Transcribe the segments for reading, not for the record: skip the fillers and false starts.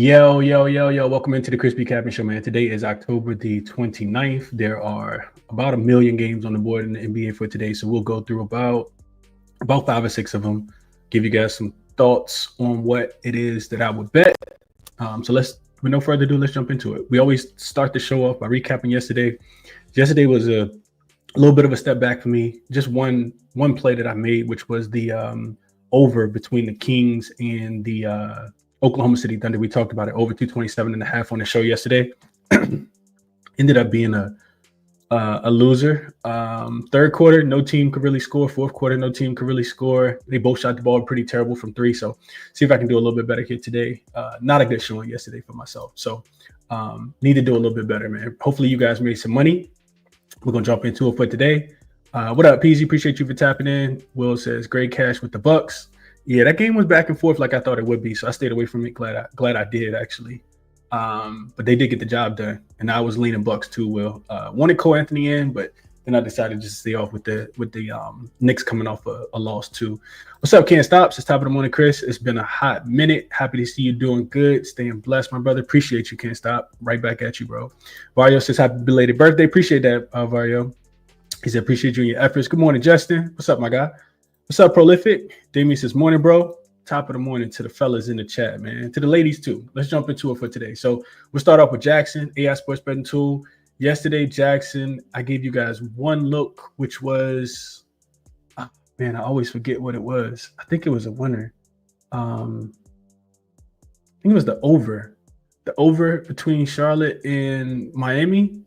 Yo. Welcome into the ChrisBeCappinn Show, man. Today is October the 29th. There are about 1 million games on the board in the NBA for today. So we'll go through about 5 or 6 of them, give you guys some thoughts on what it is that I would bet. So with no further ado, let's jump into it. We always start the show off by recapping yesterday. Yesterday was a little bit of a step back for me. Just one play that I made, which was the over between the Kings and the Oklahoma City Thunder. We talked about it, over 227.5 on the show yesterday. Ended up being a loser. Third quarter, no team could really score. Fourth quarter, no team could really score. They both shot the ball pretty terrible from 3. So see if I can do a little bit better here today. Not a good showing yesterday for myself. So need to do a little bit better, man. Hopefully you guys made some money. We're going to jump into it for today. What up, PZ? Appreciate you for tapping in. Will says, great cash with the Bucks. Yeah, that game was back and forth like I thought it would be. So I stayed away from it. Glad I did, actually. But they did get the job done. And I was leaning Bucks too, Will. Wanted Cole Anthony in, but then I decided just to stay off with the Knicks coming off a loss too. What's up, Can't Stop? It's top of the morning, Chris. It's been a hot minute. Happy to see you doing good. Staying blessed, my brother. Appreciate you, Can't Stop. Right back at you, bro. Vario says happy belated birthday. Appreciate that, Vario. He said, appreciate you and your efforts. Good morning, Justin. What's up, my guy? What's up, Prolific? Damien says, morning, bro. Top of the morning to the fellas in the chat, man. To the ladies, too. Let's jump into it for today. So we'll start off with JaXon, AI Sports Betting Tool. Yesterday, JaXon, I gave you guys one look, which was, man, I always forget what it was. I think it was a winner. I think it was the over. The over between Charlotte and Miami.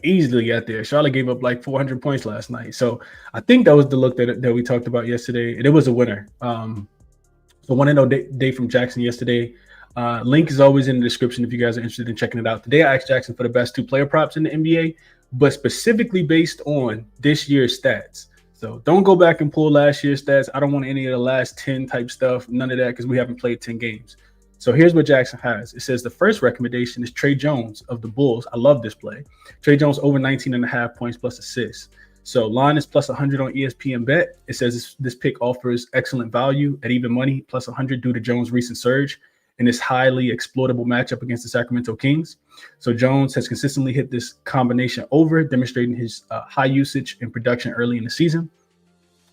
Easily got there. Charlotte gave up like 400 points last night. So I think that was the look that we talked about yesterday. And it was a winner. So 1-0 day from JaXon yesterday. Link is always in the description if you guys are interested in checking it out. Today I asked JaXon for the best 2 player props in the NBA, but specifically based on this year's stats. So don't go back and pull last year's stats. I don't want any of the last 10 type stuff. None of that, because we haven't played 10 games. So here's what JaXon has. It says the first recommendation is Trey Jones of the Bulls. I love this play. Trey Jones over 19.5 points plus assists. So line is plus 100 on ESPN Bet. It says this pick offers excellent value at even money, plus 100 due to Jones' recent surge in this highly exploitable matchup against the Sacramento Kings. So Jones has consistently hit this combination over, demonstrating his high usage and production early in the season.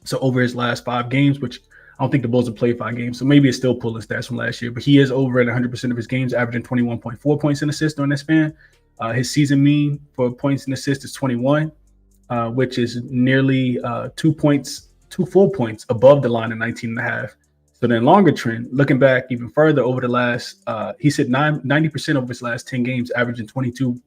So over his last 5 games, which I don't think the Bulls have played 5 games, so maybe it's still pulling stats from last year, but he is over at 100% of his games, averaging 21.4 points and assists during that span. His season mean for points and assists is 21, which is nearly 2 full points above the line of 19.5. So then longer trend, looking back even further over the last, he's hit 90% of his last 10 games, averaging 22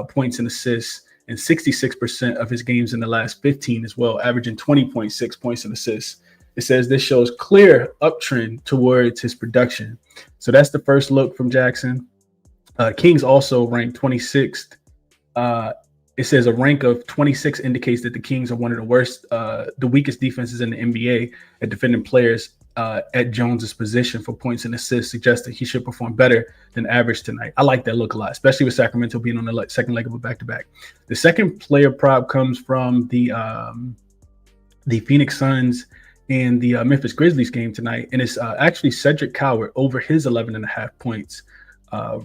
points and assists, and 66% of his games in the last 15 as well, averaging 20.6 points and assists. It says this shows clear uptrend towards his production. So that's the first look from JaXon. Kings also ranked 26th. It says a rank of 26 indicates that the Kings are one of the weakest defenses in the NBA at defending players at Jones's position for points and assists, suggests that he should perform better than average tonight. I like that look a lot, especially with Sacramento being on the second leg of a back-to-back. The second player prop comes from the Phoenix Suns and the Memphis Grizzlies game tonight, and it's actually Cedric Coward over his 11.5 points.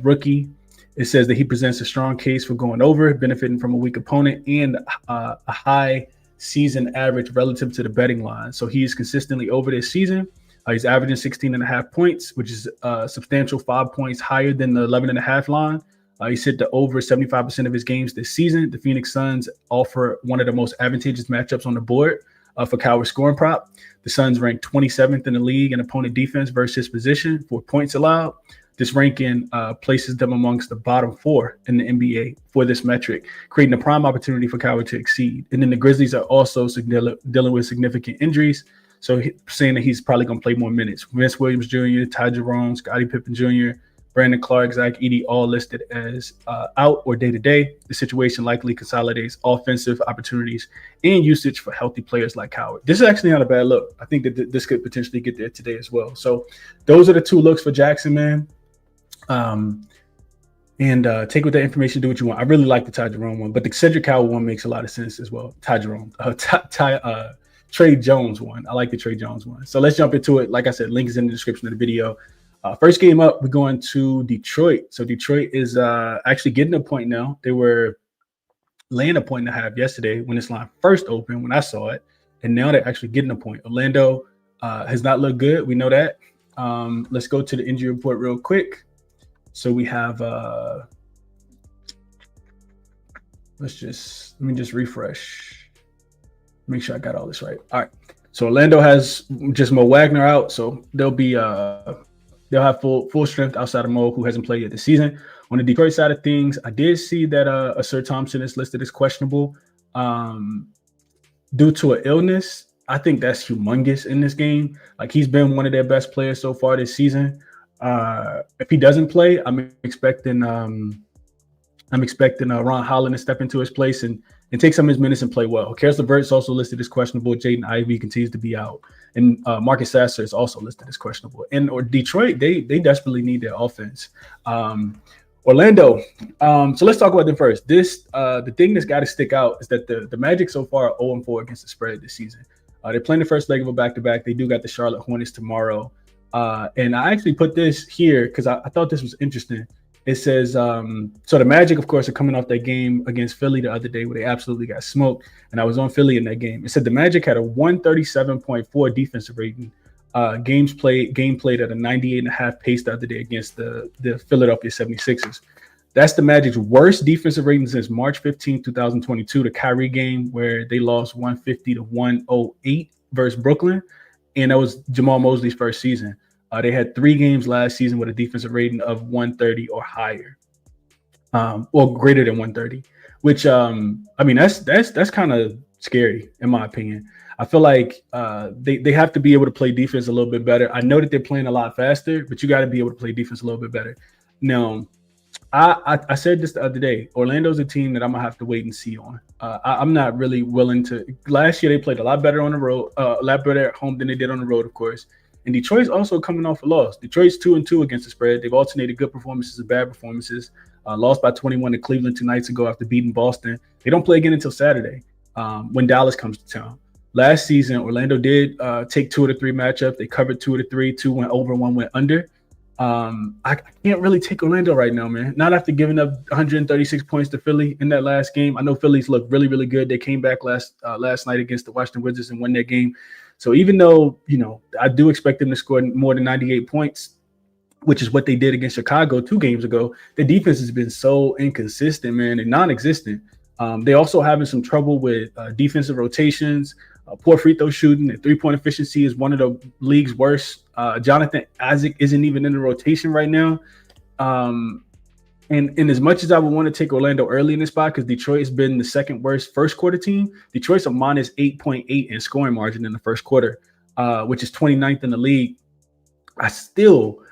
Rookie. It says that he presents a strong case for going over, benefiting from a weak opponent and a high season average relative to the betting line. So he's consistently over this season. He's averaging 16.5 points, which is a substantial 5 points higher than the 11.5 line. He's hit the over 75% of his games this season. The Phoenix Suns offer one of the most advantageous matchups on the board for Coward scoring prop. The Suns ranked 27th in the league in opponent defense versus his position for points allowed. This ranking places them amongst the bottom 4 in the NBA for this metric, creating a prime opportunity for Coward to exceed. And then the Grizzlies are also dealing with significant injuries, so saying that he's probably going to play more minutes. Vince Williams Jr., Ty Jerome, Scottie Pippen Jr., Brandon Clark, Zach Edey, all listed as out or day-to-day. The situation likely consolidates offensive opportunities and usage for healthy players like Coward. This is actually not a bad look. I think that this could potentially get there today as well. So those are the 2 looks for JaXon, man. Take with that information, do what you want. I really like the Ty Jerome one, but the Cedric Coward one makes a lot of sense as well. Ty Jerome, Trey Jones one. I like the Trey Jones one. So let's jump into it. Like I said, link is in the description of the video. First game up, we're going to Detroit. So Detroit is actually getting a point now. They were laying a point and a half yesterday when this line first opened, when I saw it, and now they're actually getting a point. Orlando has not looked good. We know that. Let's go to the injury report real quick. So we have let me just refresh. Make sure I got all this right. All right. So Orlando has just Mo Wagner out, so they'll have full strength outside of Mo, who hasn't played yet this season. On the Detroit side of things, I did see that Sir Thompson is listed as questionable due to an illness. I think that's humongous in this game. Like, he's been one of their best players so far this season. If he doesn't play, I'm expecting Ron Holland to step into his place and take some of his minutes and play well. Karis LeVert's also listed as questionable. Jaden Ivey continues to be out. And Marcus Sasser is also listed as questionable. And Detroit, they desperately need their offense. Orlando. So let's talk about them first. The thing that's got to stick out is that the Magic so far are 0-4 against the spread this season. They're playing the first leg of a back-to-back. They do got the Charlotte Hornets tomorrow. And I actually put this here because I thought this was interesting. It says, so the Magic, of course, are coming off that game against Philly the other day where they absolutely got smoked. And I was on Philly in that game. It said the Magic had a 137.4 defensive rating. Game played at a 98.5 pace the other day against the Philadelphia 76ers. That's the Magic's worst defensive rating since March 15, 2022, the Kyrie game where they lost 150-108 versus Brooklyn. And that was Jamal Mosley's first season. They had 3 games last season with a defensive rating of 130 or higher, or greater than 130. Which that's kind of scary in my opinion. I feel like they have to be able to play defense a little bit better. I know that they're playing a lot faster, but you got to be able to play defense a little bit better. Now, I said this the other day. Orlando's a team that I'm gonna have to wait and see on. I'm not really willing to. Last year they played a lot better on the road, a lot better at home than they did on the road, of course. And Detroit's also coming off a loss. Detroit's 2-2 against the spread. They've alternated good performances and bad performances. Lost by 21 to Cleveland 2 nights ago after beating Boston. They don't play again until Saturday when Dallas comes to town. Last season, Orlando did take 2 of the 3 matchups. They covered 2 of the 3. 2 went over, 1 went under. I can't really take Orlando right now, man. Not after giving up 136 points to Philly in that last game. I know Philly's looked really, really good. They came back last night against the Washington Wizards and won that game. So even though, I do expect them to score more than 98 points, which is what they did against Chicago 2 games ago, the defense has been so inconsistent, man, and non-existent. They also having some trouble with defensive rotations, poor free throw shooting. Their 3-point efficiency is one of the league's worst. Jonathan Isaac isn't even in the rotation right now. And as much as I would want to take Orlando early in this spot, because Detroit has been the second worst first quarter team, Detroit's a minus 8.8 in scoring margin in the first quarter, which is 29th in the league. I still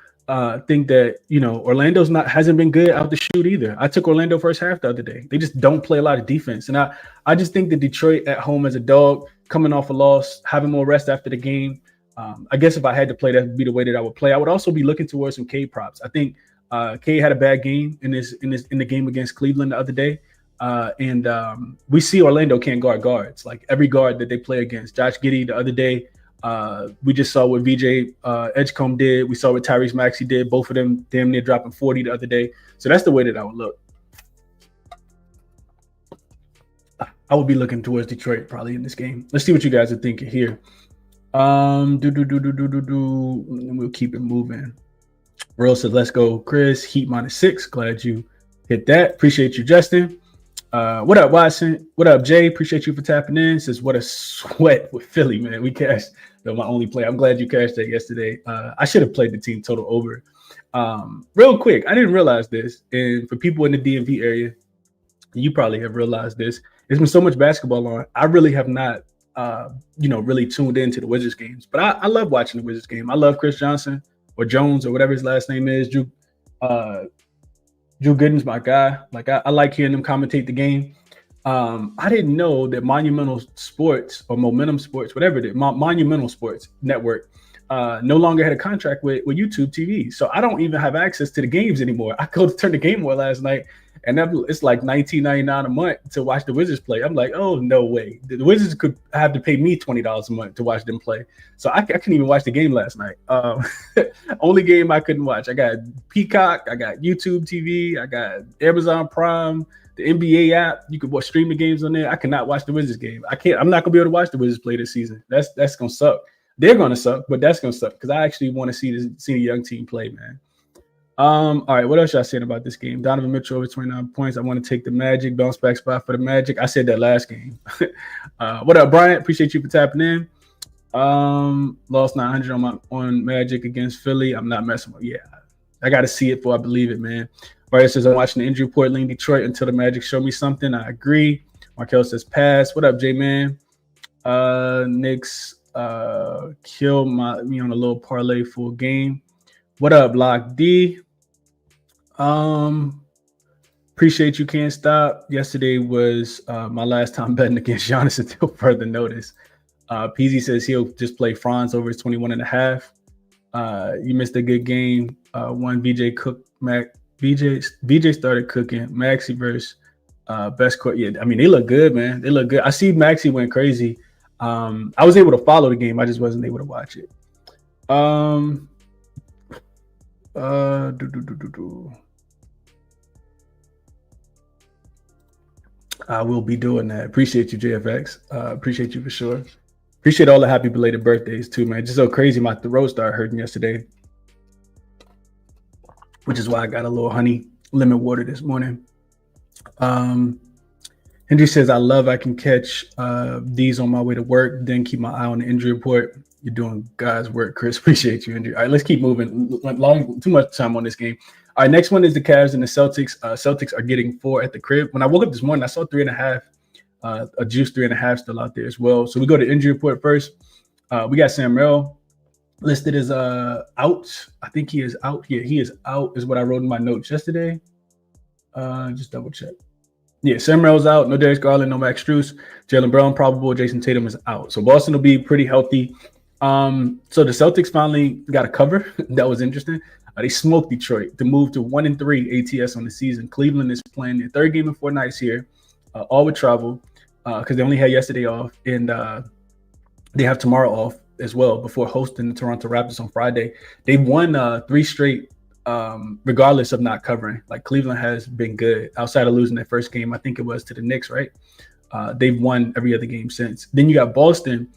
think that, Orlando's hasn't been good out the shoot either. I took Orlando first half the other day. They just don't play a lot of defense. And I just think that Detroit at home as a dog, coming off a loss, having more rest after the game. I guess if I had to play, that would be the way that I would play. I would also be looking towards some K props. I think K had a bad game in the game against Cleveland the other day. And we see Orlando can't guard guards. Like every guard that they play against. Josh Giddey the other day, we just saw what VJ Edgecombe did. We saw what Tyrese Maxey did. Both of them damn near dropping 40 the other day. So that's the way that I would look. I would be looking towards Detroit probably in this game. Let's see what you guys are thinking here. And we'll keep it moving. Rose said, let's go, Chris. Heat -6. Glad you hit that. Appreciate you, Justin. What up, Watson? What up, Jay? Appreciate you for tapping in. Says, what a sweat with Philly, man. We cashed my only play. I'm glad you cashed that yesterday. I should have played the team total over. Real quick, I didn't realize this. And for people in the DMV area, you probably have realized this. There's been so much basketball on. I really have not, really tuned into the Wizards games. But I love watching the Wizards game. I love Chris Johnson or Jones or whatever his last name is. Drew Gooden's my guy. Like I like hearing them commentate the game. I didn't know that Monumental Sports or Momentum Sports, whatever it is, Monumental Sports Network, no longer had a contract with YouTube TV. So I don't even have access to the games anymore. I go to turn the game on last night and it's like $19.99 a month to watch the Wizards play. I'm like, oh no way, the Wizards could have to pay me $20 a month to watch them play. So I couldn't even watch the game last night. Only game I couldn't watch. I got Peacock, I got YouTube TV, I got Amazon Prime, the NBA app. You could watch streaming games on there. I cannot watch the Wizards game. I'm not gonna be able to watch the Wizards play this season. That's gonna suck. They're gonna suck, but that's gonna suck because I actually want to see the young team play, man. All right, what else y'all saying about this game? Donovan Mitchell over 29 points. I want to take the Magic, bounce back spot for the Magic. I said that last game. What up, Bryant? Appreciate you for tapping in. Lost 900 on Magic against Philly. I'm not messing with. Yeah, I got to see it before I believe it, man. Bryant says I'm watching the injury report leading Detroit until the Magic show me something. I agree. Markel says pass. What up, J-Man? Knicks kill me on a little parlay full game. What up, Block D? Appreciate you, can't stop. Yesterday was my last time betting against Giannis until further notice. PZ says he'll just play Franz over his 21.5. You missed a good game. One BJ Cook, BJ started cooking. Maxi versus best court. Yeah, I mean, they look good, man. They look good. I see Maxi went crazy. I was able to follow the game. I just wasn't able to watch it. I will be doing that. Appreciate you, JFX. Appreciate you for sure. Appreciate all the happy belated birthdays too, man. Just so crazy, my throat started hurting yesterday, which is why I got a little honey lemon water this morning. Hendry says, I can catch these on my way to work, then keep my eye on the injury report. You're doing God's work, Chris. Appreciate you, Hendry. All right, let's keep moving. Too much time on this game. All right, next one is the Cavs and the Celtics. Celtics are getting 4 at the crib. When I woke up this morning, I saw 3.5, a juice 3.5 still out there as well. So we go to injury report first. We got Sam Merrill listed as out. I think he is out. Yeah, he is out is what I wrote in my notes yesterday. Just double check. Yeah, Sam Merrill's out. No Darius Garland, no Max Strus. Jaylen Brown probable. Jason Tatum is out. So Boston will be pretty healthy. So the Celtics finally got a cover. That was interesting. They smoked Detroit to move to 1-3 ATS on the season. Cleveland is playing their third game in 4 nights here, all with travel because they only had yesterday off, and they have tomorrow off as well before hosting the Toronto Raptors on Friday. They've won 3 straight, regardless of not covering. Like Cleveland has been good outside of losing their first game. I think it was to the Knicks, right? They've won every other game since. Then you got Boston.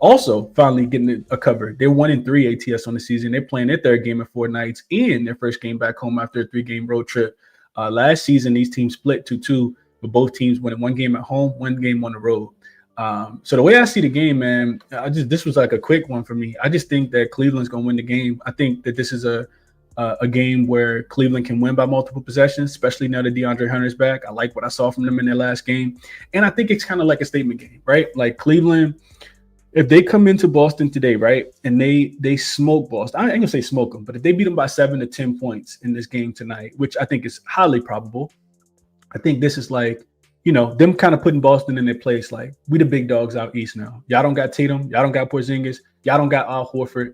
Also finally getting a cover. They're 1-3 ATS on the season. They're playing their third game in 4 nights and their first game back home after a 3-game road trip. Last season, these teams split 2-2, but both teams winning 1 game at home, 1 game on the road. So the way I see the game, man, this was like a quick one for me. I just think that Cleveland's going to win the game. I think that this is a game where Cleveland can win by multiple possessions, especially now that DeAndre Hunter's back. I like what I saw from them in their last game. And I think it's kind of like a statement game, right? Like Cleveland, if they come into Boston today, right, and they smoke Boston, I ain't gonna say smoke them, but if they beat them by 7 to 10 points in this game tonight, which I think is highly probable, I think this is like, them kind of putting Boston in their place. Like, we the big dogs out east now. Y'all don't got Tatum, y'all don't got Porzingis, y'all don't got Al Horford.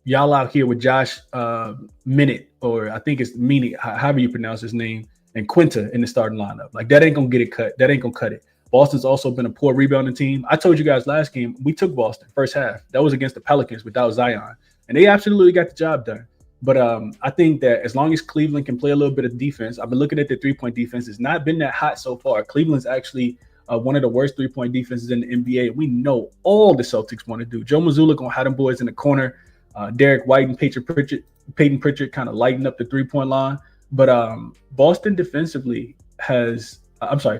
Y'all out here with Josh Minute, or I think it's Meany, however you pronounce his name, and Quinta in the starting lineup. Like, that ain't gonna get it cut. That ain't gonna cut it. Boston's also been a poor rebounding team. I told you guys last game, we took Boston first half. That was against the Pelicans without Zion. And they absolutely got the job done. But I think that as long as Cleveland can play a little bit of defense, I've been looking at the 3-point defense. It's not been that hot so far. Cleveland's actually one of the worst 3-point defenses in the NBA. We know all the Celtics want to do. Joe Mazzulla going to have them boys in the corner. Derek White and Peyton Pritchard kind of lighten up the 3-point line. But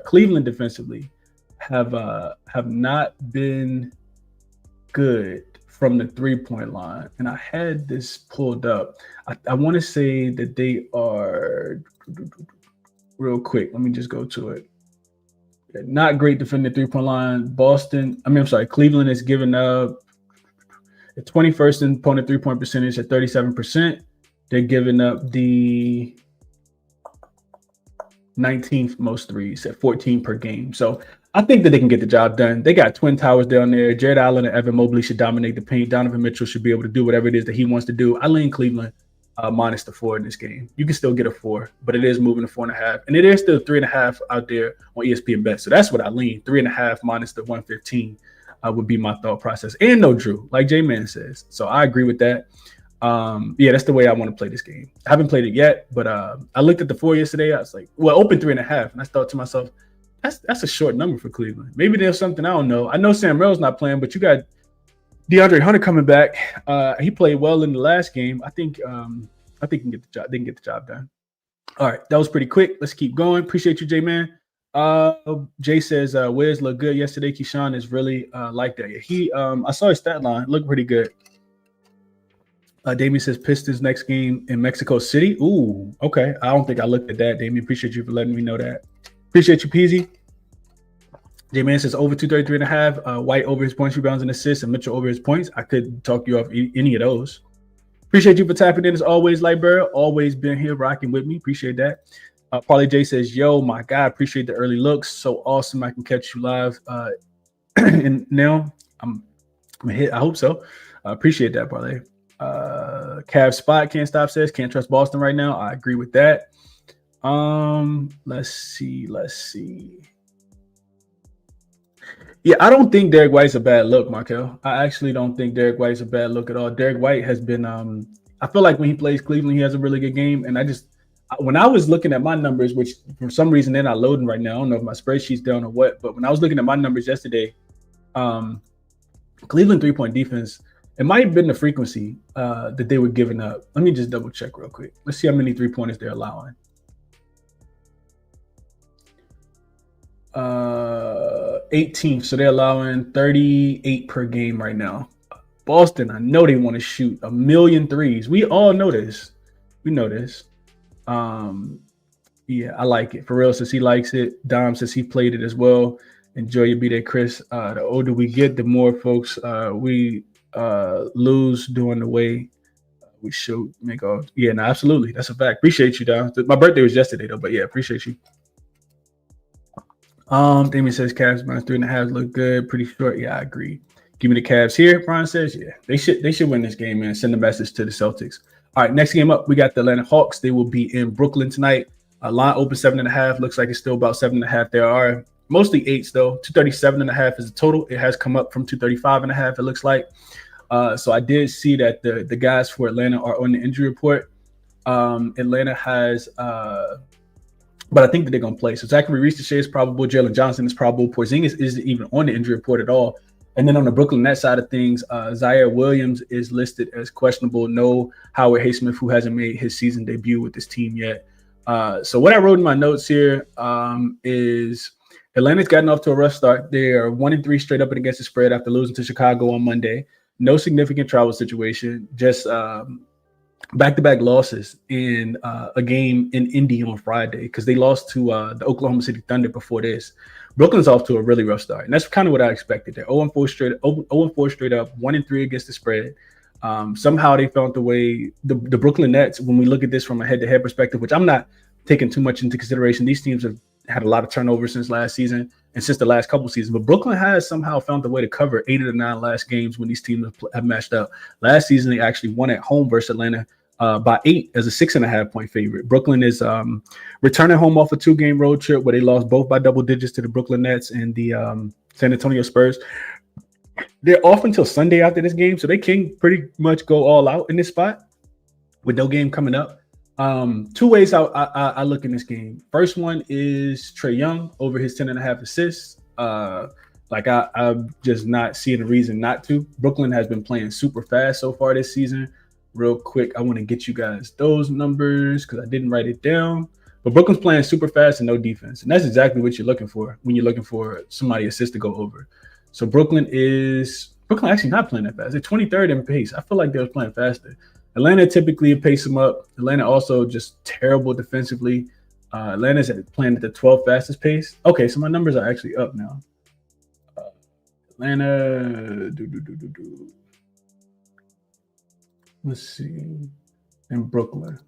Cleveland defensively have not been good from the 3-point line. And I had this pulled up. I want to say that they are, real quick, let me just go to it. They're not great defending the 3-point line. Cleveland is giving up the 21st in opponent 3-point percentage at 37%. They're giving up the 19th most threes at 14 per game. So I think that they can get the job done. They got twin towers down there. Jared Allen and Evan Mobley should dominate the paint. Donovan Mitchell should be able to do whatever it is that he wants to do. I lean Cleveland. minus the 4 in this game. You can still get a 4, but it is moving to 4.5, and it is still 3.5 out there on ESPN Bet. So that's what I lean. 3.5 minus the 115 would be my thought process. And no Drew, like J-Man says. So I agree with that. Yeah, that's the way I want to play this game. I haven't played it yet, but I looked at the 4 yesterday. I was like, well, open 3.5, and I thought to myself, that's a short number for Cleveland. Maybe there's something I don't know. I know Sam Merrill's not playing, but you got DeAndre Hunter coming back. He played well in the last game. I think he can get the job. They can get the job done. All right, that was pretty quick. Let's keep going. Appreciate you, J-Man. Jay says Wiz looked good yesterday. Keyshawn is really like that. He I saw his stat line. Looked pretty good. Damien says Pistons next game in Mexico City. Ooh, okay. I don't think I looked at that, Damien. Appreciate you for letting me know that. Appreciate you, Peasy. J-Man says over 233.5. White over his points, rebounds, and assists, and Mitchell over his points. I could talk you off any of those. Appreciate you for tapping in as always, Lightbearer. Always been here rocking with me. Appreciate that. Paulie J says, yo, my God, appreciate the early looks. So awesome. I can catch you live. And now I'm hit. I hope so. Appreciate that, Paulie. Cav Spot can't stop says can't trust Boston right now. I agree with that. Let's see. Yeah, I don't think Derek White's a bad look, Markel. I actually don't think Derek White's a bad look at all. Derek White has been I feel like when he plays Cleveland, he has a really good game. And when I was looking at my numbers, which for some reason they're not loading right now, I don't know if my spreadsheet's down or what, but when I was looking at my numbers yesterday, Cleveland 3-point defense, it might have been the frequency that they were giving up. Let me just double check real quick. Let's see how many 3-pointers they're allowing. 18th, so they're allowing 38 per game right now. Boston, I know they want to shoot 1 million threes. We all know this. We know this. Yeah, I like it. Pharrell says he likes it. Dom says he played it as well. Enjoy your B-Day, Chris. The older we get, the more folks we lose doing the way we should make off. Yeah, no, absolutely. That's a fact. Appreciate you, Dom. My birthday was yesterday, though, but yeah, appreciate you. Damien says Cavs minus 3.5 look good. Pretty short. Yeah, I agree. Give me the Cavs here. Brian says, yeah, they should win this game, man. Send a message to the Celtics. All right, next game up, we got the Atlanta Hawks. They will be in Brooklyn tonight. Line open 7.5. Looks like it's still about 7.5. There are mostly 8s though. 237.5 is the total. It has come up from 235.5. It looks like. So I did see that the guys for Atlanta are on the injury report. Atlanta has, but I think that they're going to play. So Zachary Reese is probable. Jalen Johnson is probable. Porzingis isn't even on the injury report at all. And then on the Brooklyn Nets side of things, Zaire Williams is listed as questionable. No Howard Haysmith, who hasn't made his season debut with this team yet. So what I wrote in my notes here is Atlanta's gotten off to a rough start. They are 1-3 straight up and against the spread after losing to Chicago on Monday. No significant travel situation, just back-to-back losses in a game in Indy on Friday because they lost to the Oklahoma City Thunder before this. Brooklyn's off to a really rough start, and that's kind of what I expected. They're 0-4 straight up, 1-3 against the spread. Somehow they found the way. The Brooklyn Nets, when we look at this from a head-to-head perspective, which I'm not taking too much into consideration, these teams have had a lot of turnover since last season and since the last couple seasons. But Brooklyn has somehow found a way to cover 8 of the 9 last games when these teams have matched up. Last season, they actually won at home versus Atlanta by 8 as a 6.5-point favorite. Brooklyn is returning home off a 2-game road trip where they lost both by double digits to the Brooklyn Nets and the San Antonio Spurs. They're off until Sunday after this game, so they can pretty much go all out in this spot with no game coming up. 2 ways I look in this game. First one is Trae Young over his 10.5 assists. I'm just not seeing a reason not to. Brooklyn has been playing super fast so far this season. Real quick, I want to get you guys those numbers because I didn't write it down. But Brooklyn's playing super fast and no defense. And that's exactly what you're looking for when you're looking for somebody assist to go over. So Brooklyn actually not playing that fast. They're 23rd in pace. I feel like they were playing faster. Atlanta typically pace them up. Atlanta also just terrible defensively. Atlanta's playing at the 12th fastest pace. Okay, so my numbers are actually up now. Atlanta, let's see, in Brooklyn.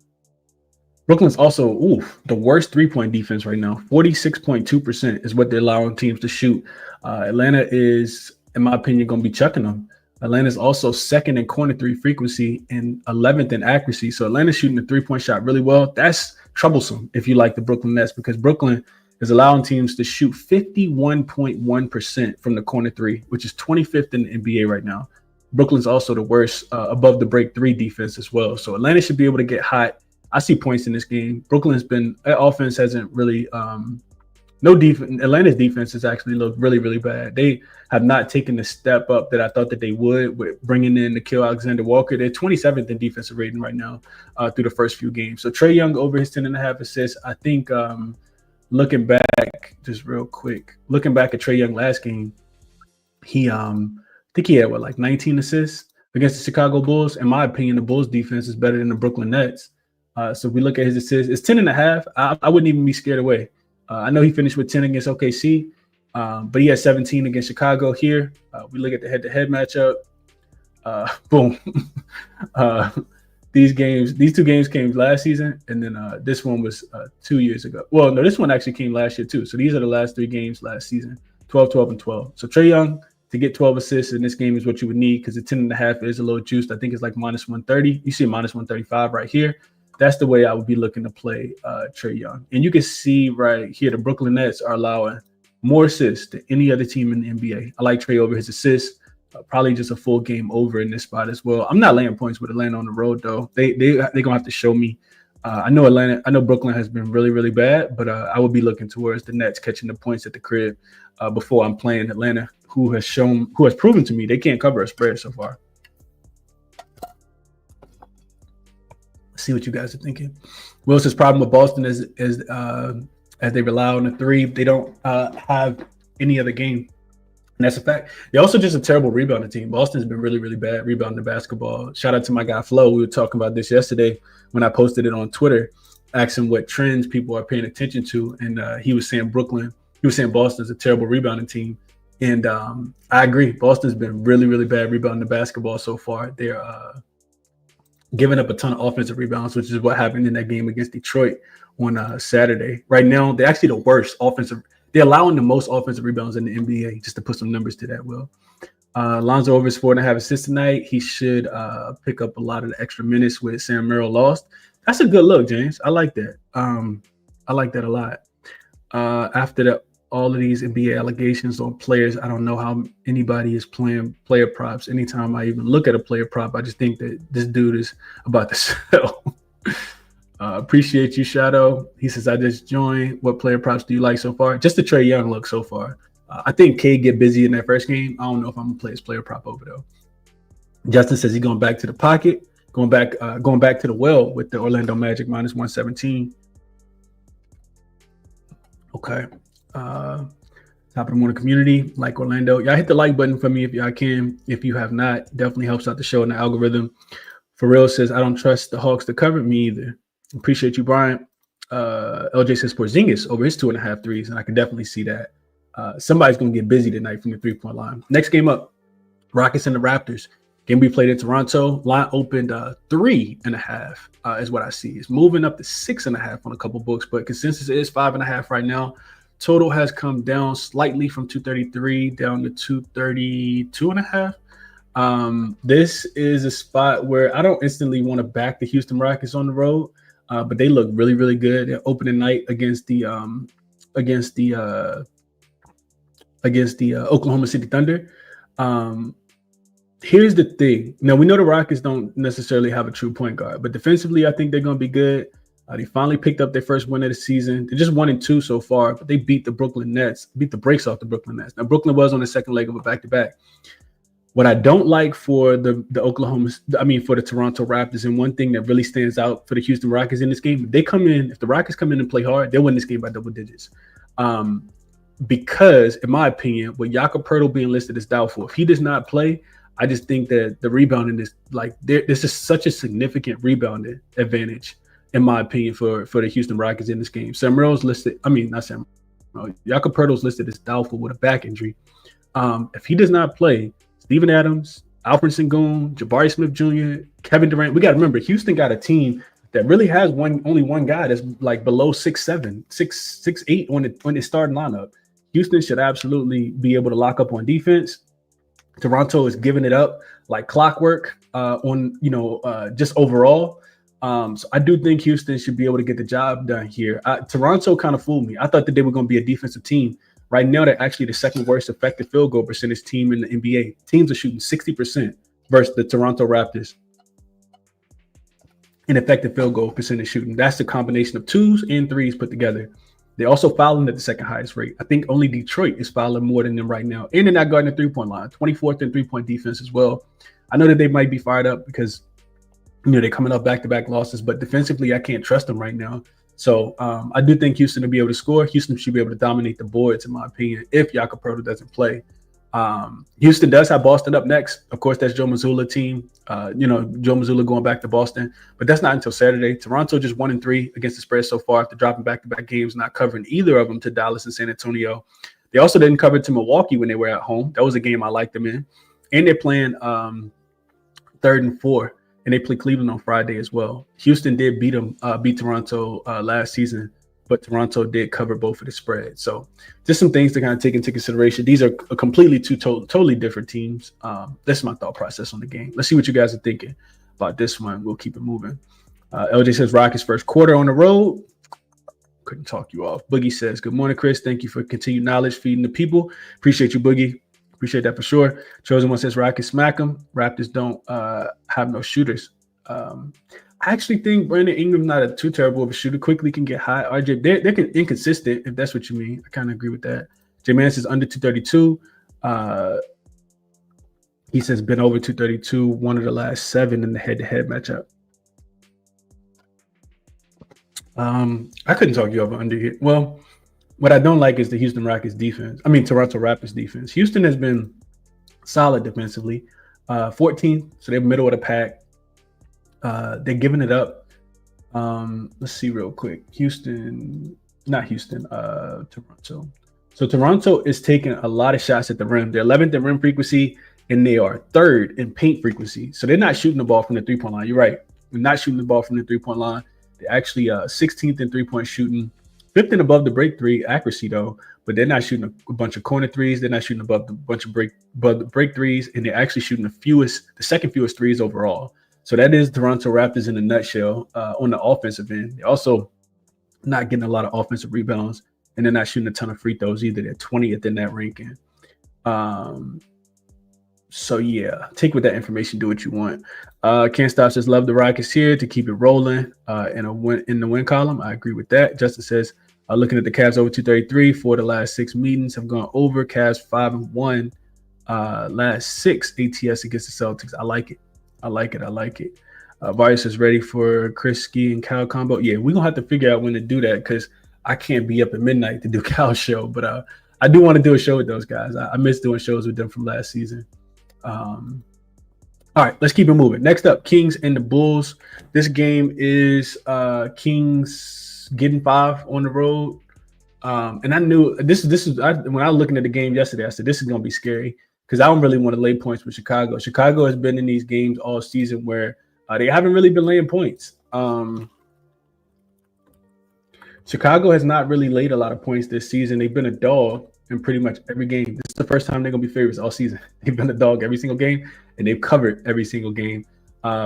Brooklyn's also the worst 3-point defense right now. 46.2% is what they're allowing teams to shoot. Atlanta is, in my opinion, going to be chucking them. Atlanta's also second in corner three frequency and 11th in accuracy. So Atlanta's shooting the 3-point shot really well. That's troublesome if you like the Brooklyn Nets, because Brooklyn is allowing teams to shoot 51.1% from the corner three, which is 25th in the NBA right now. Brooklyn's also the worst above the break three defense as well. So Atlanta should be able to get hot. I see points in this game. Brooklyn's been offense hasn't really no defense. Atlanta's defense has actually looked really, really bad. They have not taken the step up that I thought that they would with bringing in Nickeil Alexander-Walker. They're 27th in defensive rating right now through the first few games. So Trae Young over his 10.5 assists. I think looking back, just real quick, looking back at Trae Young last game, he I think he had 19 assists against the Chicago Bulls. In my opinion, the Bulls defense is better than the Brooklyn Nets. So if we look at his assists, it's 10.5. I wouldn't even be scared away. I know he finished with 10 against OKC, but he had 17 against Chicago here. We look at the head-to-head matchup. Boom. These two games came last season, and then this one was 2 years ago. Well, no, this one actually came last year too. So these are the last three games last season, 12, 12, and 12. So Trae Young to get 12 assists in this game is what you would need, because the 10.5 is a little juiced. I think it's like minus 130. You see minus 135 right here. That's the way I would be looking to play Trae Young. And you can see right here, the Brooklyn Nets are allowing more assists than any other team in the NBA. I like Trae over his assists. Probably just a full game over in this spot as well. I'm not laying points with Atlanta on the road, though. They're gonna have to show me. I know Brooklyn has been really, really bad, but I would be looking towards the Nets catching the points at the crib before I'm playing Atlanta, who has proven to me they can't cover a spread so far. Let's see what you guys are thinking. Wilson's problem with Boston is as they rely on the three, they don't have any other game. And that's a fact. They're also just a terrible rebounding team. Boston's been really, really bad rebounding the basketball. Shout out to my guy Flo. We were talking about this yesterday when I posted it on Twitter, asking what trends people are paying attention to. And he was saying Boston's a terrible rebounding team. And I agree. Boston's been really, really bad rebounding the basketball so far. They're giving up a ton of offensive rebounds, which is what happened in that game against Detroit on Saturday. Right now, they're actually the worst offensive. They're allowing the most offensive rebounds in the NBA, just to put some numbers to that, Will. Lonzo over his 4.5 assists tonight. He should pick up a lot of the extra minutes with Sam Merrill lost. That's a good look, James. I like that. I like that a lot. After all of these NBA allegations on players, I don't know how anybody is playing player props. Anytime I even look at a player prop, I just think that this dude is about to sell. Appreciate you, Shadow. He says, I just joined. What player props do you like so far? Just the Trae Young look so far. I think Cade get busy in that first game. I don't know if I'm going to play his player prop over, though. Justin says he's going back to the pocket, going back to the well with the Orlando Magic minus 117. Okay. Top of the morning community, like Orlando. Y'all hit the like button for me if y'all can. If you have not, definitely helps out the show and the algorithm. For real says, I don't trust the Hawks to cover me either. Appreciate you, Brian. LJ says Porzingis over his 2.5 threes, and I can definitely see that. Somebody's going to get busy tonight from the 3-point line. Next game up, Rockets and the Raptors. Game we played in Toronto. Line opened 3.5 is what I see. It's moving up to 6.5 on a couple books, but consensus is 5.5 right now. Total has come down slightly from 233 down to 232.5. This is a spot where I don't instantly want to back the Houston Rockets on the road, but they look really, really good. They're opening night against the Oklahoma City Thunder. Here's the thing. Now, we know the Rockets don't necessarily have a true point guard, but defensively, I think they're going to be good. They finally picked up their first win of the season. They're just 1-2 so far, but they beat the brakes off the Brooklyn Nets. Now, Brooklyn was on the second leg of a back-to-back. What I don't like for the Toronto Raptors, and one thing that really stands out for the Houston Rockets in this game, if the Rockets come in and play hard, they'll win this game by double digits. Because, in my opinion, with Jakob Poeltl being listed as doubtful, if he does not play, I just think that the rebounding is this is such a significant rebounding advantage, in my opinion, for the Houston Rockets in this game. Jakob Poeltl's listed as doubtful with a back injury. If he does not play, Steven Adams, Alfred Sengun, Jabari Smith Jr., Kevin Durant, we got to remember, Houston got a team that really has only one guy that's like below 6'7", 6'8" on the starting lineup. Houston should absolutely be able to lock up on defense. Toronto is giving it up like clockwork on, just overall. So I do think Houston should be able to get the job done here. Toronto kind of fooled me. I thought that they were going to be a defensive team. Right now, they're actually the second worst effective field goal percentage team in the NBA. Teams are shooting 60% versus the Toronto Raptors in effective field goal percentage shooting. That's the combination of twos and threes put together. They're also fouling at the second highest rate. I think only Detroit is fouling more than them right now. And they're not guarding the three-point line. 24th in three-point defense as well. I know that they might be fired up because, they're coming up back-to-back losses, but defensively, I can't trust them right now. So I do think Houston will be able to score. Houston should be able to dominate the boards, in my opinion, if Jakob Poeltl doesn't play. Houston does have Boston up next. Of course, that's Joe Mazzulla team. Joe Mazzulla going back to Boston, but that's not until Saturday. Toronto just 1-3 against the spread so far after dropping back-to-back games, not covering either of them to Dallas and San Antonio. They also didn't cover to Milwaukee when they were at home. That was a game I liked them in. And they're playing 3rd and 4, and they play Cleveland on Friday as well. Houston did beat Toronto last season, but Toronto did cover both of the spreads. So just some things to kind of take into consideration. These are completely two totally different teams. That's my thought process on the game. Let's see what you guys are thinking about this one. We'll keep it moving. LJ says Rockets first quarter on the road. Couldn't talk you off. Boogie says, good morning, Chris. Thank you for continued knowledge feeding the people. Appreciate you, Boogie. Appreciate that for sure. Chosen One says Rockets smack them. Raptors don't have no shooters. I actually think Brandon Ingram's not too terrible of a shooter. Quickly can get high. RJ, they're inconsistent, if that's what you mean. I kind of agree with that. J-Man says under 232. He says been over 232, one of the last 7 in the head-to-head matchup. I couldn't talk you over under here. Well, what I don't like is the Houston Rockets defense. Toronto Raptors defense. Houston has been solid defensively. 14th, so they're middle of the pack. They're giving it up. Let's see real quick. Toronto. So Toronto is taking a lot of shots at the rim. They're 11th in rim frequency, and they are 3rd in paint frequency. So they're not shooting the ball from the three-point line. You're right. They're not shooting the ball from the three-point line. They're actually 16th in three-point shooting, 5th and above the break three accuracy, though. But they're not shooting a bunch of corner threes. They're not shooting above the bunch of break threes, and they're actually shooting the second fewest threes overall. So that is Toronto Raptors in a nutshell on the offensive end. They're also not getting a lot of offensive rebounds, and they're not shooting a ton of free throws either. They're 20th in that ranking. So, yeah, take with that information, do what you want. Can't Stop says, love the Rockets here to keep it rolling in the win column. I agree with that. Justin says, looking at the Cavs over 233 for the last 6 meetings have gone over. Cavs 5-1 last 6 ATS against the Celtics. I like it. Vargas is ready for Chris Ski and Cal combo. Yeah, we're going to have to figure out when to do that because I can't be up at midnight to do Cal's show. But I do want to do a show with those guys. I miss doing shows with them from last season. All right, let's keep it moving. Next up, Kings and the Bulls. This game is Kings getting 5 on the road. And I knew when I was looking at the game yesterday, I said, this is going to be scary because I don't really want to lay points with Chicago. Chicago has been in these games all season where they haven't really been laying points. Chicago has not really laid a lot of points this season. They've been a dog in pretty much every game. This is the first time they're going to be favorites all season. They've been a dog every single game, and they've covered every single game.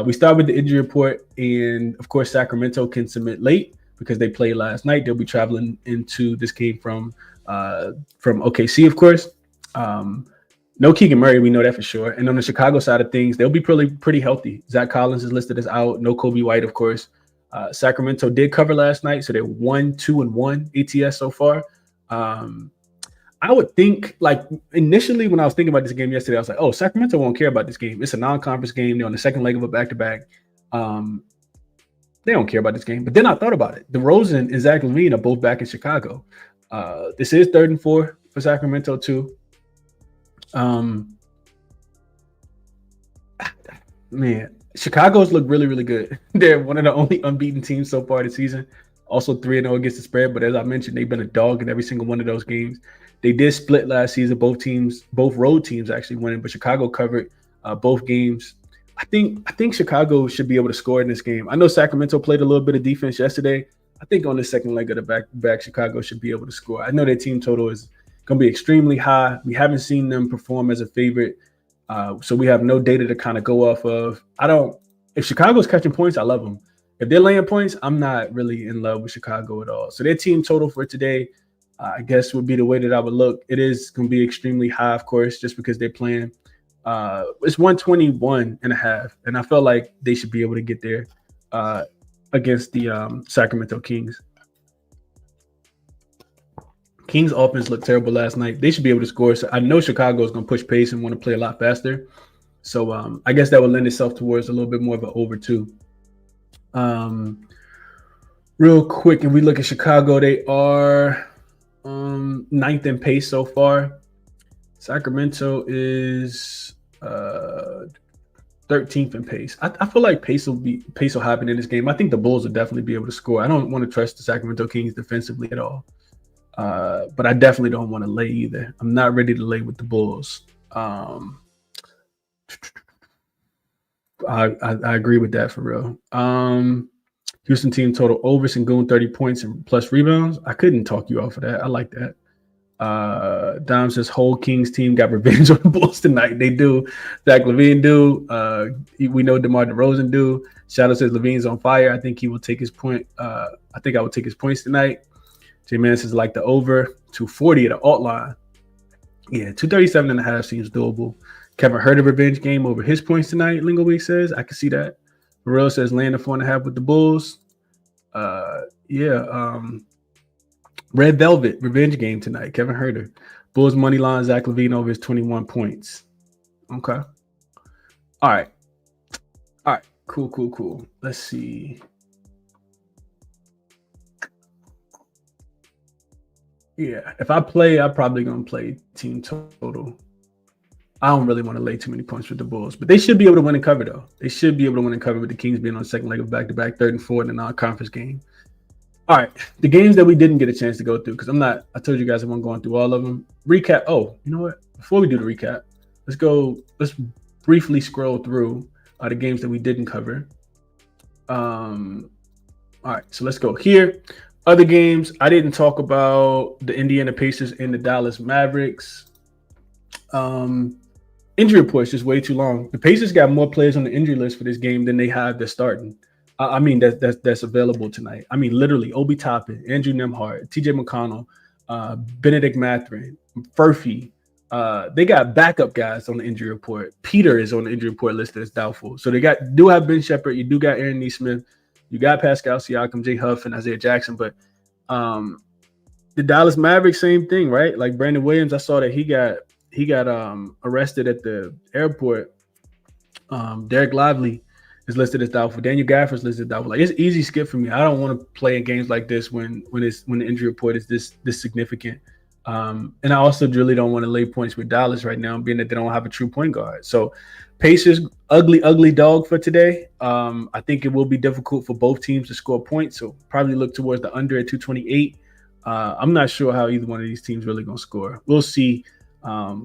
We start with the injury report, and, of course, Sacramento can submit late because they played last night. They'll be traveling into this game from OKC, of course. No Keegan Murray, we know that for sure. And on the Chicago side of things, they'll be pretty healthy. Zach Collins is listed as out. No Kobe White, of course. Sacramento did cover last night, so they're 1-2-1 ATS so far. I would think, like, initially when I was thinking about this game yesterday, I was like, oh, Sacramento won't care about this game. It's a non-conference game. They're on the second leg of a back-to-back. They don't care about this game. But then I thought about it. DeRozan and Zach LaVine are both back in Chicago. This is 3rd and 4 for Sacramento, too. Man, Chicago's look really, really good. They're one of the only unbeaten teams so far this season. Also 3-0 against the spread, but as I mentioned, they've been a dog in every single one of those games. They did split last season. Both road teams actually winning, but Chicago covered both games. I think Chicago should be able to score in this game. I know Sacramento played a little bit of defense yesterday. I think on the second leg of the back, Chicago should be able to score. I know their team total is going to be extremely high. We haven't seen them perform as a favorite So we have no data to kind of go off of. If Chicago's catching points, I love them. If they're laying points, I'm not really in love with Chicago at all. So their team total for today, I guess, would be the way that I would look. It is going to be extremely high, of course, just because they're playing. It's 121.5, and I felt like they should be able to get there against the Sacramento Kings. Kings offense looked terrible last night. They should be able to score. So I know Chicago is going to push pace and want to play a lot faster. So I guess that would lend itself towards a little bit more of an over two. Real quick, if we look at Chicago, they are 9th in pace so far. Sacramento is 13th in pace. I feel like pace will happen in this game. I think the Bulls will definitely be able to score. I don't want to trust the Sacramento Kings defensively at all. But I definitely don't want to lay either. I'm not ready to lay with the Bulls. I agree with that for real. Houston team total over Sengun 30 points and plus rebounds. I couldn't talk you off of that. I like that. Dom says whole Kings team got revenge on the Bulls tonight. They do. Zach LaVine do. We know DeMar DeRozan do. Shadow says LaVine's on fire. I think he will take his point. I think I will take his points tonight. J-Man says like the over 240 at the alt line. Yeah, 237.5 seems doable. Kevin Huerter revenge game over his points tonight, Lingo Week says. I can see that. Burrell says land the 4.5 with the Bulls. Red Velvet revenge game tonight, Kevin Huerter. Bulls money line, Zach LaVine over his 21 points. Okay. All right. Cool. Let's see. Yeah, if I play, I'm probably going to play team total. I don't really want to lay too many points with the Bulls, but they should be able to win and cover, though. They should be able to win and cover with the Kings being on the second leg of back-to-back, 3rd and 4th in the non-conference game. All right, the games that we didn't get a chance to go through, because I told you guys I wasn't going through all of them. Recap. Oh, you know what? Before we do the recap, let's briefly scroll through the games that we didn't cover. All right, so let's go here. Other games, I didn't talk about the Indiana Pacers and the Dallas Mavericks. Injury report's just way too long. The Pacers got more players on the injury list for this game than they have that's starting. That's available tonight. I mean, literally, Obi Toppin, Andrew Nembhard, TJ McConnell, Benedict Mathurin, Furphy. They got backup guys on the injury report. Peter is on the injury report listed as doubtful. So they do have Ben Shepherd. You do got Aaron Nesmith. You got Pascal Siakam, Jay Huff, and Isaiah Jackson. But the Dallas Mavericks, same thing, right? Like Brandon Williams, I saw that he got arrested at the airport. Derek Lively is listed as doubtful. Daniel Gafford's listed as doubtful. Like, it's easy skip for me. I don't want to play in games like this when the injury report is this significant. And I also really don't want to lay points with Dallas right now, being that they don't have a true point guard. So Pacers, ugly dog for today. I think it will be difficult for both teams to score points. So probably look towards the under at 228. I'm not sure how either one of these teams really going to score. We'll see.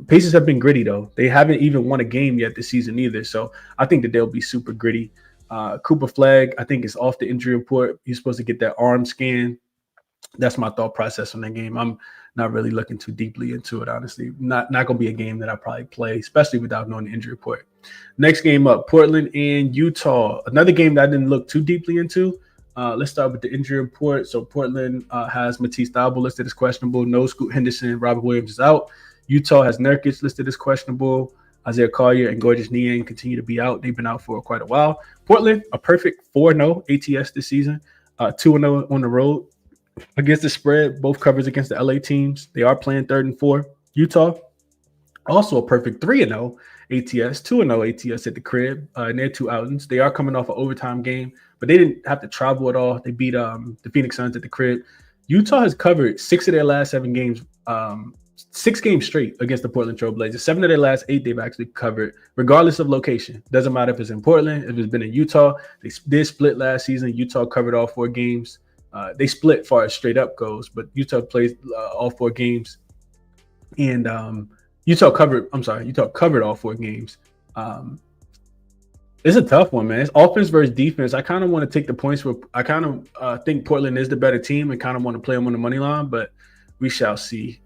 Pacers have been gritty, though. They haven't even won a game yet this season either. So I think that they'll be super gritty. Cooper Flagg, I think, is off the injury report. He's supposed to get that arm scan. That's my thought process on that game. I'm not really looking too deeply into it, honestly. Not going to be a game that I probably play, especially without knowing the injury report. Next game up, Portland and Utah. Another game that I didn't look too deeply into. Let's start with the injury report. So Portland has Matisse Thybulle listed as questionable. No Scoot Henderson. Robert Williams is out. Utah has Nurkic listed as questionable. Isaiah Collier and Gorgeous Niang continue to be out. They've been out for quite a while. Portland, a perfect 4-0 ATS this season. 2-0 on the road against the spread. Both covers against the LA teams. They are playing 3rd and 4th. Utah, also a perfect 3-0 ATS, 2-0 ATS at the crib in their 2 outings. They are coming off an overtime game, but they didn't have to travel at all. They beat the Phoenix Suns at the crib. Utah has covered 6 of their last 7 games, 6 games straight against the Portland Trail Blazers. 7 of their last 8 they've actually covered, regardless of location. Doesn't matter if it's in Portland, if it's been in Utah. They did split last season. Utah covered all 4 games. They split as far as straight up goes, but Utah plays all 4 games. And Utah covered all 4 games. It's a tough one, man. It's offense versus defense. I kind of want to take the points where I kind of think Portland is the better team and kind of want to play them on the money line, but we shall see.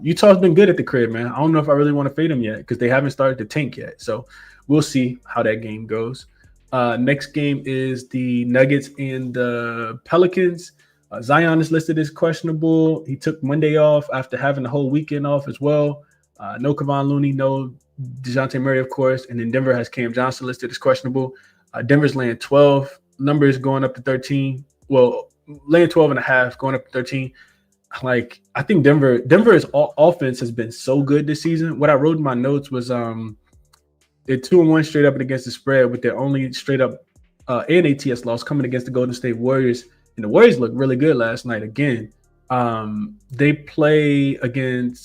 Utah's been good at the crib, man. I don't know if I really want to fade them yet because they haven't started to tank yet. So we'll see how that game goes. Next game is the Nuggets and the Pelicans. Zion is listed as questionable. He took Monday off after having the whole weekend off as well. No Kevon Looney, no DeJounte Murray, of course. And then Denver has Cam Johnson listed as questionable. Denver's laying 12. Numbers going up to 13. Well, laying 12.5, going up to 13. Like, I think Denver's offense has been so good this season. What I wrote in my notes was they're 2-1 straight up and against the spread with their only straight up and ATS loss coming against the Golden State Warriors. And the Warriors looked really good last night again. They play again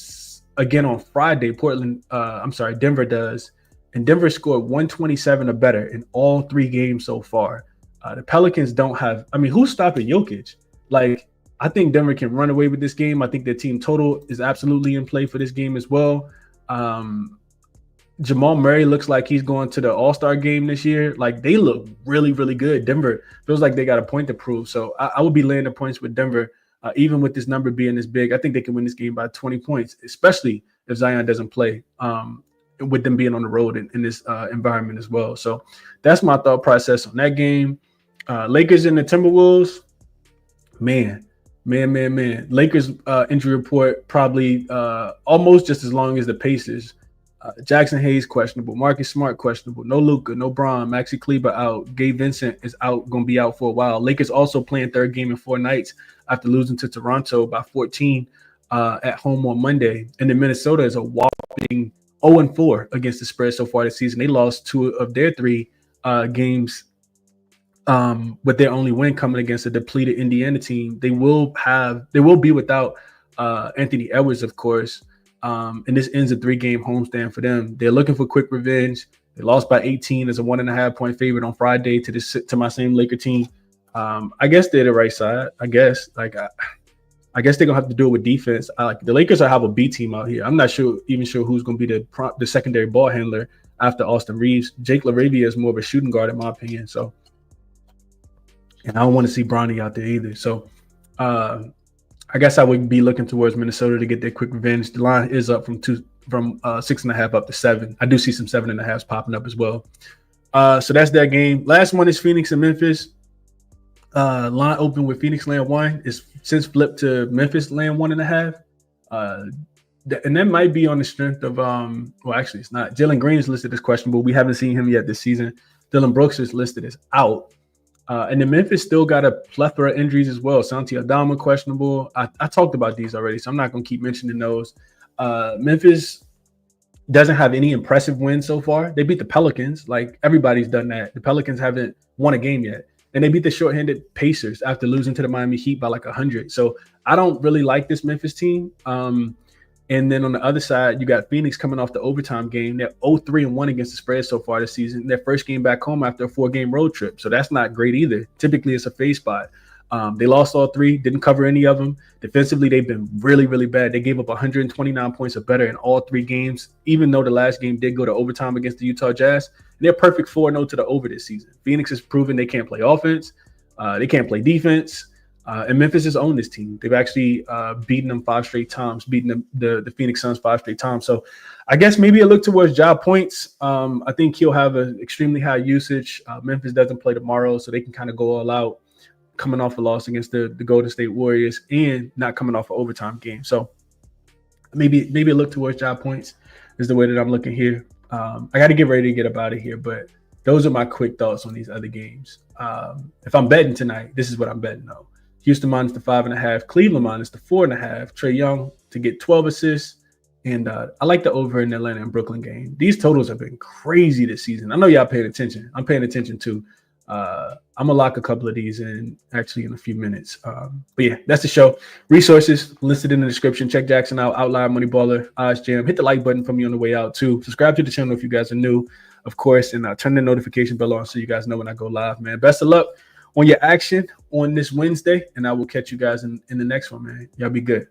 on Friday. Denver does. And Denver scored 127 or better in all 3 games so far. The Pelicans don't have – who's stopping Jokic? Like, I think Denver can run away with this game. I think their team total is absolutely in play for this game as well. Jamal Murray looks like he's going to the All-Star game this year. Like, they look really, really good. Denver feels like they got a point to prove. So I would be laying the points with Denver, even with this number being this big. I think they can win this game by 20 points, especially if Zion doesn't play, with them being on the road in this environment as well. So that's my thought process on that game. Lakers and the Timberwolves, man. Lakers injury report probably almost just as long as the Pacers. Jackson Hayes questionable, Marcus Smart questionable, no Luka, no Braun, Maxi Kleber out, Gabe Vincent is out, going to be out for a while. Lakers also playing third game in 4 nights after losing to Toronto by 14 at home on Monday. And then Minnesota is a whopping 0-4 against the spread so far this season. They lost 2 of their 3 games, with their only win coming against a depleted Indiana team. They will be without Anthony Edwards, of course. And this ends a 3-game homestand for them. They're looking for quick revenge. They lost by 18 as a 1.5-point favorite on Friday to my same Laker team. I guess they're the right side. I guess I guess they're gonna have to do it with defense. The Lakers have a B team out here. I'm not even sure who's gonna be the secondary ball handler after Austin Reeves. Jake LaRavia is more of a shooting guard in my opinion. So, and I don't want to see Bronny out there either. So, I guess I would be looking towards Minnesota to get their quick revenge. The line is up from 6.5 up to 7. I do see some 7.5s popping up as well. So that's that game. Last one is Phoenix and Memphis. Line open with Phoenix laying 1. It's since flipped to Memphis laying 1.5. And that might be on the strength of actually it's not. Jalen Green is listed as questionable. We haven't seen him yet this season. Dylan Brooks is listed as out. And then Memphis still got a plethora of injuries as well. Santi Aldama questionable. I talked about these already, so I'm not going to keep mentioning those. Memphis doesn't have any impressive wins so far. They beat the Pelicans. Like, everybody's done that. The Pelicans haven't won a game yet. And they beat the shorthanded Pacers after losing to the Miami Heat by like 100. So I don't really like this Memphis team. And then on the other side, you got Phoenix coming off the overtime game. They're 0-3-1 against the spread so far this season. Their first game back home after a 4-game road trip. So that's not great either. Typically, it's a fade spot. They lost all 3, didn't cover any of them. Defensively, they've been really, really bad. They gave up 129 points or better in all 3 games, even though the last game did go to overtime against the Utah Jazz. And they're perfect 4-0 to the over this season. Phoenix has proven they can't play offense. They can't play defense. And Memphis has owned this team. They've actually beaten them 5 straight times, beaten the Phoenix Suns 5 straight times. So I guess maybe a look towards Ja points. I think he'll have an extremely high usage. Memphis doesn't play tomorrow, so they can kind of go all out coming off a loss against the Golden State Warriors and not coming off an overtime game. So maybe a look towards Ja points is the way that I'm looking here. I got to get ready to get up out of here, but those are my quick thoughts on these other games. If I'm betting tonight, this is what I'm betting on. Houston minus the 5.5, Cleveland minus the 4.5, Trae Young to get 12 assists. And I like the over in the Atlanta and Brooklyn game. These totals have been crazy this season. I know y'all paying attention. I'm paying attention too. I'm going to lock a couple of these in actually in a few minutes. But yeah, that's the show. Resources listed in the description. Check JaXon out, Outlier, Moneyballer, Odds Jam. Hit the like button for me on the way out too. Subscribe to the channel if you guys are new, of course, and turn the notification bell on so you guys know when I go live, man. Best of luck on your action on this Wednesday, and I will catch you guys in the next one, man. Y'all be good.